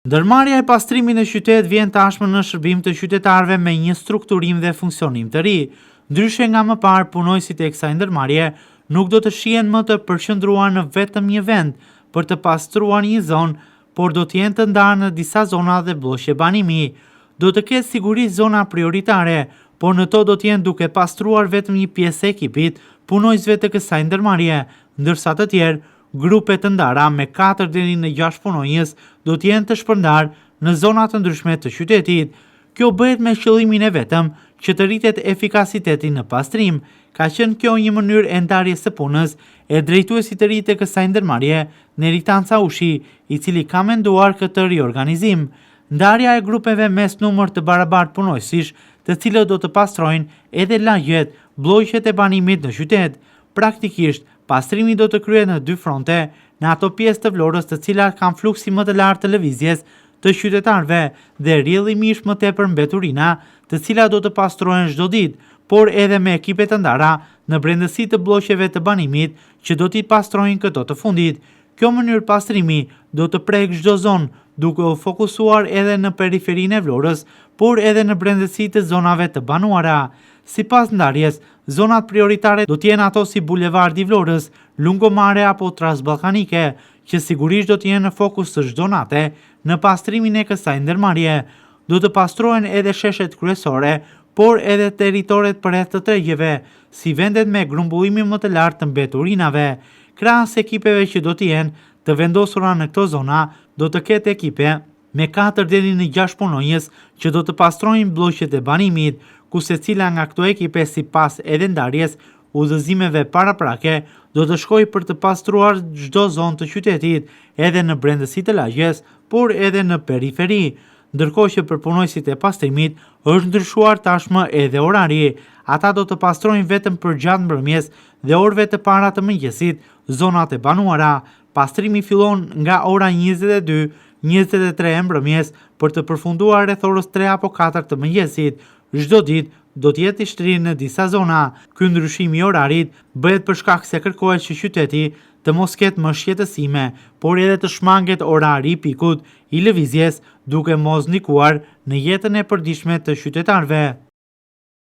Ndërmarrja e pastrimit në qytet vjen tashmë në shërbim të qytetarëve me një strukturim dhe funksionim të ri. Ndryshe nga më parë, punojësit e kësaj ndërmarrje nuk do të shihen më të përqendruar në vetëm një vend për të pastruar një zonë, por do të jenë të ndarë në disa zona dhe bllokë banimi. Do të ketë sigurisht zona prioritare, por në to do të jenë duke pastruar vetëm një pjesë e ekipit punojësve të kësaj ndërmarrje, ndërsa të tjerë grupe të ndara me 4 deri në 6 punonjës do të jenë të shpërndarë në zona të ndryshme të qytetit. Kjo bëhet me qëllimin e vetëm që të rritet efikasiteti në pastrim. Ka qenë kjo një mënyrë e ndarjes së punës e drejtuesit të ri të kësaj ndërmarrje, Neritan Caushi, i cili ka menduar këtë riorganizim. Ndarja e grupeve mes numër të barabartë punojësish, të cilët do të pastrojnë edhe lagjet, bllojqet e banimit në qytet. Praktikisht, pastrimi do të kryhet në 2 fronte, në ato pjesë të Vlorës të cilat kanë fluksi më të lartë të lëvizjes të qytetarëve dhe rrjedhimisht më tepër mbeturina, të cilat do të pastrohen çdo ditë, por edhe me ekipe të ndara në brendësi të bllokëve të banimit që do t'i pastrojnë këto të fundit. Kjo mënyrë pastrimi do të prek çdo zonë, duke u fokusuar edhe në periferinë e Vlorës, por edhe në brendësi të zonave të banuara. Sipas ndarjes, zonat prioritare do t'jenë ato si bulevardi i Vlorës, lungomare apo transballkanike, që sigurisht do t'jenë në fokus të çdo nate në pastrimin e kësaj ndërmarrje. Do të pastrohen edhe sheshet kryesore, por edhe territoret përreth të tregjeve, si vendet me grumbullimin më të lartë të mbeturinave. Krahas ekipeve që do të jenë të vendosura në këto zona, do të ketë ekipe me 4 deri në 6 punonjës që do të pastrojnë bllokët e banimit, ku secila nga këto ekipe sipas edhe ndarjes udhëzimeve paraprake do të shkojë për të pastruar çdo zonë të qytetit, edhe në brendësi të lagjes, por edhe në periferi. Ndërkohë që për punojësit e pastrimit është ndryshuar tashmë edhe orari. Ata do të pastrojnë vetëm për gjatë mbrëmjes dhe orëve të para të mëngjesit zonat e banuara. Pastrimi fillon nga ora 22:23 e mbrëmjes për të përfunduar rreth orës 3 apo 4 të mëngjesit. Çdo ditë do të jetë i shtrirë në disa zona. Ky ndryshim i orarit bëhet për shkak se kërkohet që qyteti të mos ketë më shqetësime, por edhe të shmanget orari i pikut i lëvizjes, duke mos ndikuar në jetën e përditshme të qytetarëve.